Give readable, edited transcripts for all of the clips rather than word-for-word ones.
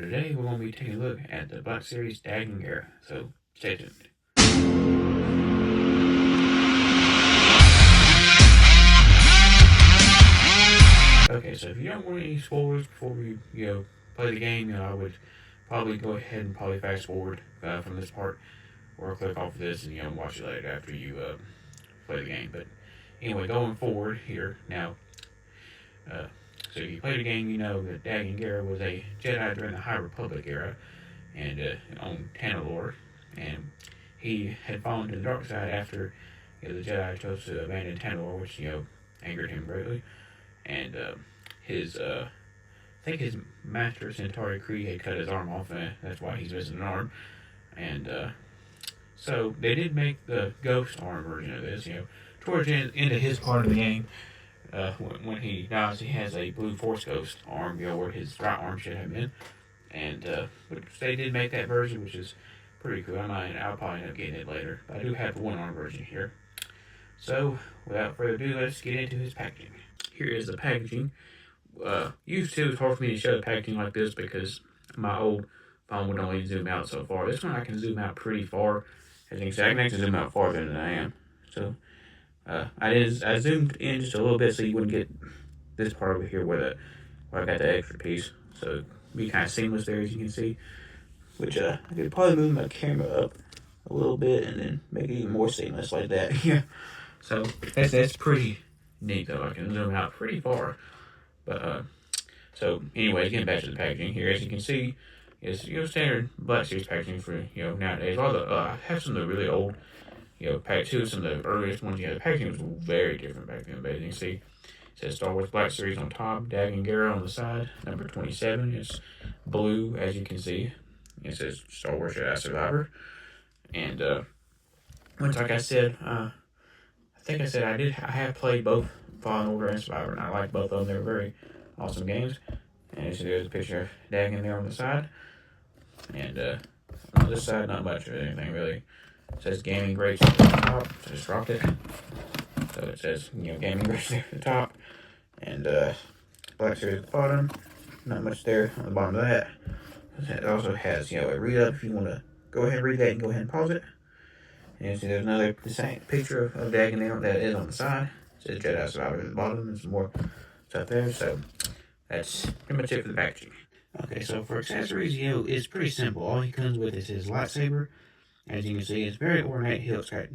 Today we're going to be taking a look at the Black Series Dagen Gera, so stay tuned. Okay, so if you don't want any spoilers before we play the game, I would probably go ahead and probably fast forward from this part, or click off of this and watch it later after you play the game. But anyway, going forward here now. So if you play the game, you know that Dagen Gera was a Jedi during the High Republic era, and on Tanalorr, and he had fallen to the dark side after the Jedi chose to abandon Tanalorr, which angered him greatly, and I think his master Centauri Kree had cut his arm off, and that's why he's missing an arm, and so they did make the ghost arm version of this, towards the end of his part of the game. When he dies, he has a blue Force Ghost arm, where his right arm should have been. And but they did make that version, which is pretty cool. I'll probably end up getting it later. But I do have the one-arm version here. So, without further ado, let's get into his packaging. Here is the packaging. Used to, it's hard for me to show the packaging like this because my old phone would only zoom out so far. This one I can zoom out pretty far. As you can see, I can actually zoom out farther than I am. So, I zoomed in just a little bit so you wouldn't get this part over here where I got the extra piece. So it'd be kind of seamless there, as you can see. Which I could probably move my camera up a little bit and then make it even more seamless like that. Yeah. So that's pretty neat though. I can zoom out pretty far. But so anyway, getting back to the packaging here, as you can see, is standard Black Series packaging for nowadays. I have some of the really old. Pack 2, some of the earliest ones, the packaging was very different back then, but as you can see, it says Star Wars Black Series on top, Dagen Gera on the side, number 27, it's blue, as you can see, it says Star Wars Jedi Survivor, and, like I said, I think I said I have played both Fallen Order and Survivor, and I like both of them. They're very awesome games, and so there's a picture of Dagen there on the side, and, on this side, not much of anything, really. It says Gaming Grapes at the top, so I just dropped it. So it says, Gaming Grapes there at the top, and Black Series at the bottom. Not much there on the bottom of that. It also has, a read up if you want to go ahead and read that and go ahead and pause it. And you see there's another picture of Dagen there that is on the side. It says Jedi Survivor at the bottom, and some more stuff there. So that's pretty much it for the packaging. Okay, so for accessories, it's pretty simple. All he comes with is his lightsaber. As you can see, it's very ornate. It's got,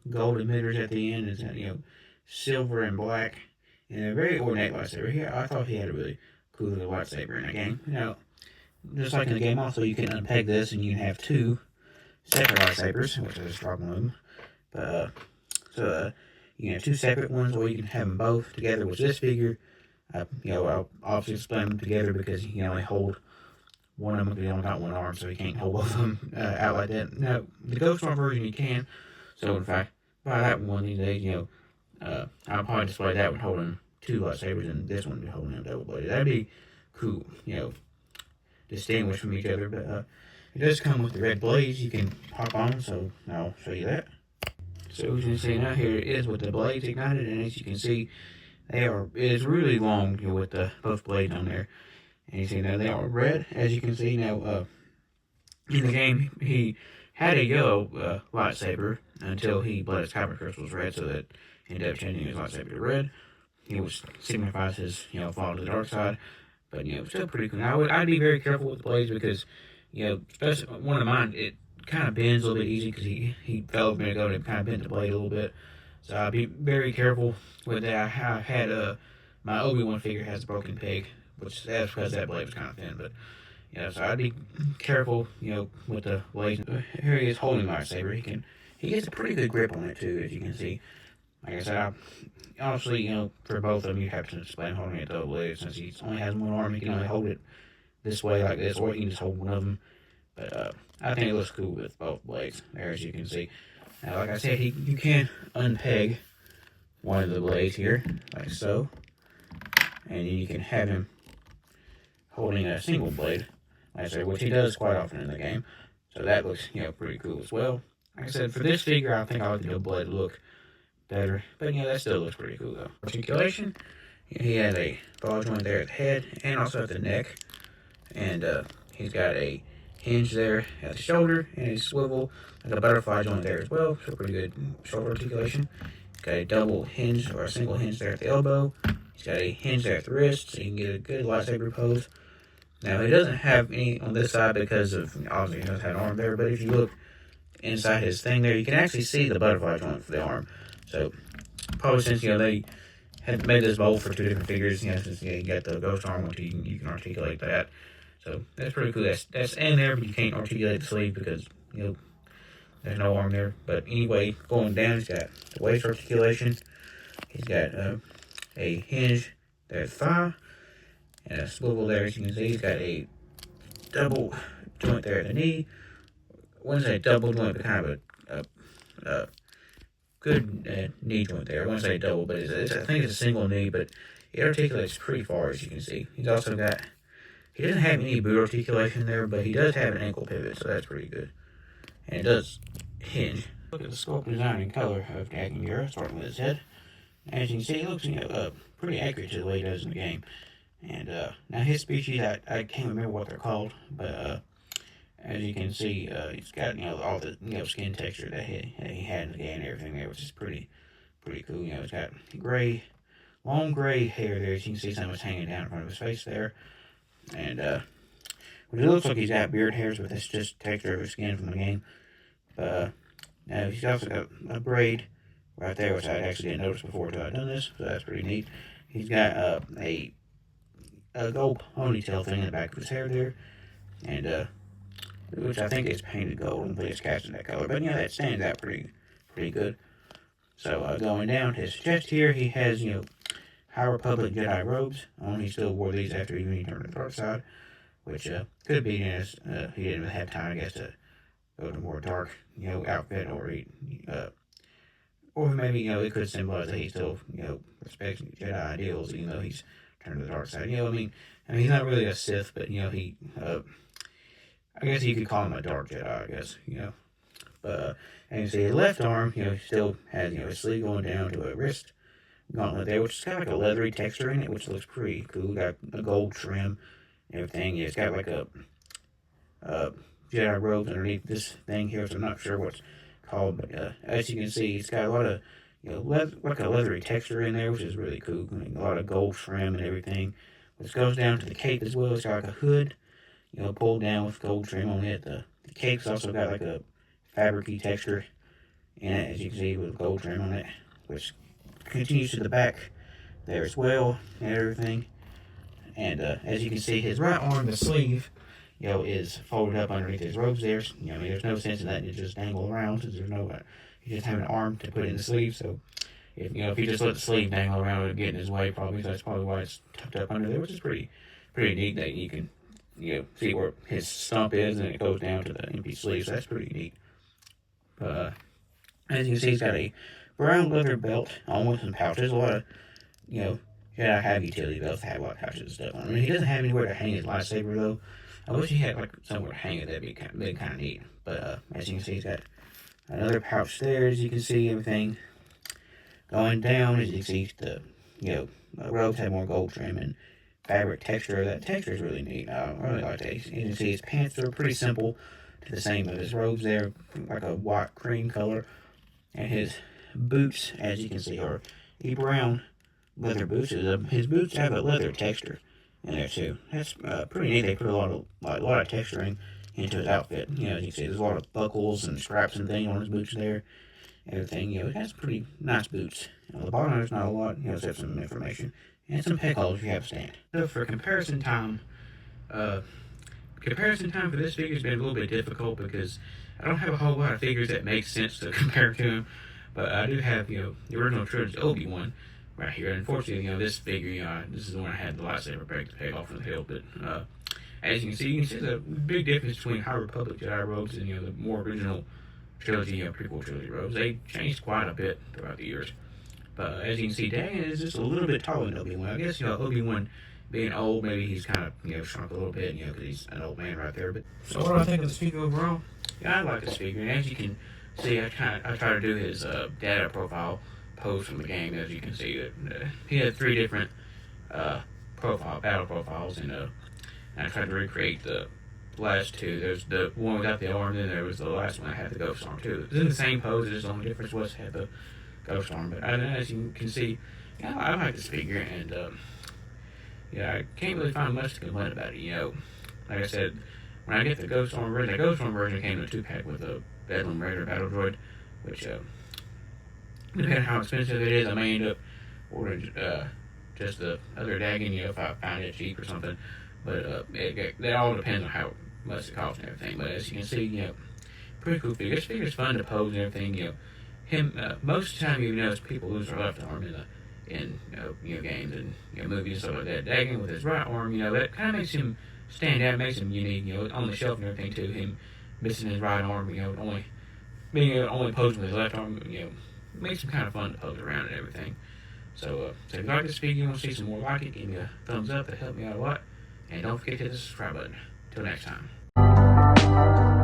gold emitters at the end. It's got, silver and black. And a very ornate lightsaber. Here, I thought he had a really cool little lightsaber in the game. Just like in the game also, you can unpeg this and you can have two separate lightsabers, which I just dropped one of them. But, you can have two separate ones, or you can have them both together with this figure. I'll obviously explain them together because you can only hold one of them, because he only got one arm, so he can't hold both of them out like that. Now, the Ghost Arm version he can, so if I buy that one these days, I'll probably display that one holding two lightsabers, and this one holding them double-bladed. That'd be cool, distinguished from each other, but it does come with the red blades you can pop on, so I'll show you that. So as you can see now, here it is with the blades ignited, and as you can see, it's really long with both blades on there. And you see now they are red, as you can see now. In the game, he had a yellow lightsaber until he bled his kyber crystals red, so that he ended up changing his lightsaber to red. Which signifies his fall to the dark side, but still pretty cool. Now, I'd be very careful with the blades because especially one of mine, it kind of bends a little bit easy because he fell over a minute ago and it kind of bent the blade a little bit. So I'd be very careful with that. I had my Obi-Wan figure has a broken peg, which that's because that blade was kind of thin, but so I'd be careful, with the blades. Here he is holding my lightsaber. He gets a pretty good grip on it too, as you can see. Like I said, honestly, for both of them, you have to display him holding it double bladed. Since he only has one arm, he can only hold it this way like this, or he can just hold one of them. But I think it looks cool with both blades there, as you can see. Now, like I said, you can unpeg one of the blades here, like so, and then you can have him holding a single blade, like I said, which he does quite often in the game. So that looks, pretty cool as well. Like I said, for this figure, I think I like the double blade look better, but that still looks pretty cool though. Articulation, he has a ball joint there at the head and also at the neck, and he's got a hinge there at the shoulder and a swivel, like a butterfly joint there as well. So pretty good shoulder articulation. He's got a double hinge or a single hinge there at the elbow. He's got a hinge there at the wrist, so you can get a good lightsaber pose. Now, he doesn't have any on this side because of, obviously, he doesn't have an arm there, but if you look inside his thing there, you can actually see the butterfly joint for the arm. So, probably since, they had made this mold for 2 different figures, since you got the ghost arm, which you can articulate that. So, that's pretty cool. That's in there, but you can't articulate the sleeve because, there's no arm there. But anyway, going down, he's got the waist articulation. He's got a hinge there at the thigh. And a swivel there, as you can see. He's got a double joint there at the knee. I wouldn't say double joint, but kind of a good knee joint there. I wouldn't say double, but I think it's a single knee, but it articulates pretty far, as you can see. He's also got, he doesn't have any boot articulation there, but he does have an ankle pivot, so that's pretty good. And it does hinge. Look at the sculpt design and color of Dagen Gera, starting with his head. As you can see, it looks pretty accurate to the way he does in the game. And now his species, I can't remember what they're called, but as you can see, he's got all the skin texture that he had in the game and everything there, which is pretty cool. He's got long gray hair there. As you can see, some of it's hanging down in front of his face there, and it looks like he's got beard hairs, but that's just texture of his skin from the game. But now he's also got a braid right there, which I actually didn't notice before until I'd done this, so that's pretty neat. He's got a gold ponytail thing in the back of his hair there, and which I think is painted gold, but it's cast in that color. But that stands out pretty good. So going down his chest here, he has High Republic Jedi robes. He still wore these after he turned to the dark side, which could be as he didn't really have time, I guess, to go to more dark outfit, or maybe it could symbolize that he still respects Jedi ideals, even though he's turned to the dark side. I mean, he's not really a Sith, but he I guess you could call him a dark Jedi, I guess, But and you see his left arm, he still has his sleeve going down to a wrist gauntlet there, which has got like a leathery texture in it, which looks pretty cool. Got a gold trim and everything. It's got like a Jedi robes underneath this thing here, so I'm not sure what's called, but as you can see, it's got a lot of like a leathery texture in there, which is really cool. A lot of gold trim and everything, which goes down to the cape as well. It's got like a hood, pulled down with gold trim on it. The cape's also got like a fabricy texture in it, as you can see, with gold trim on it, which continues to the back there as well and everything. And as you can see, his right arm, the sleeve, is folded up underneath his robes there. There's no sense in that it just dangle around, since there's no, you just have an arm to put in the sleeve. So, if you just let the sleeve dangle around, it would get in his way probably. So that's probably why it's tucked up under there, which is pretty neat that you can, see where his stump is and it goes down to the empty sleeve. So that's pretty neat. As you can see, he's got a brown leather belt on with some pouches. A lot of, Jedi have utility belts that have a lot of pouches and stuff on. He doesn't have anywhere to hang his lightsaber though. I wish he had like somewhere to hang it. That'd be kind of neat. But as you can see, he's got another pouch there. As you can see, everything going down. As you can see, the robes have more gold trim and fabric texture. That texture is really neat. I really like that. As you can see, his pants are pretty simple, to the same as his robes there, like a white cream color. And his boots, as you can see, are brown leather boots. His boots have a leather texture in there too. That's pretty neat. They put a lot of texturing into his outfit. As you can see, there's a lot of buckles and straps and things on his boots there. Everything, it has pretty nice boots. On the bottom, there's not a lot, except some information and some peg holes if you have a stand. So for comparison time for this figure has been a little bit difficult because I don't have a whole lot of figures that make sense to compare to him. But I do have, the original trilogy Obi-Wan right here. Unfortunately, this figure, this is the one I had the lightsaber break to pay off from the hill. But as you can see there's a big difference between High Republic Jedi robes and, the more original trilogy, prequel trilogy robes. They changed quite a bit throughout the years. But as you can see, Dagen is just a little bit taller than Obi-Wan. I guess, Obi-Wan being old, maybe he's kind of, shrunk a little bit, because he's an old man right there. But so what do I think of this figure overall? Yeah, I like this figure. And as you can see, I try to do his data profile pose from the game. As you can see, he had 3 different battle profiles, and I tried to recreate the last two. There's the one without the arm, then there was the last one that had the ghost arm too. It was in the same pose, just the only difference was it had the ghost arm. But as you can see, I like this figure, and I can't really find much to complain about it. Like I said, when I get the ghost arm version, the ghost arm version came in a 2-pack with a Bedlam Raider Battle Droid, which depending on how expensive it is, I may end up ordering just the other Dagen, if I find it cheap or something. But that all depends on how much it costs and everything. But as you can see, pretty cool figure. This figure's fun to pose and everything. Most of the time, notice people lose their left arm in games and movies and stuff like that. Dagen with his right arm, that kind of makes him stand out, makes him unique. On the shelf and everything too. Him missing his right arm, only being able to only pose with his left arm, makes him kind of fun to pose around and everything. So if you like this figure, you want to see some more like it, give me a thumbs up. That helped me out a lot. And don't forget to hit the subscribe button. Till next time.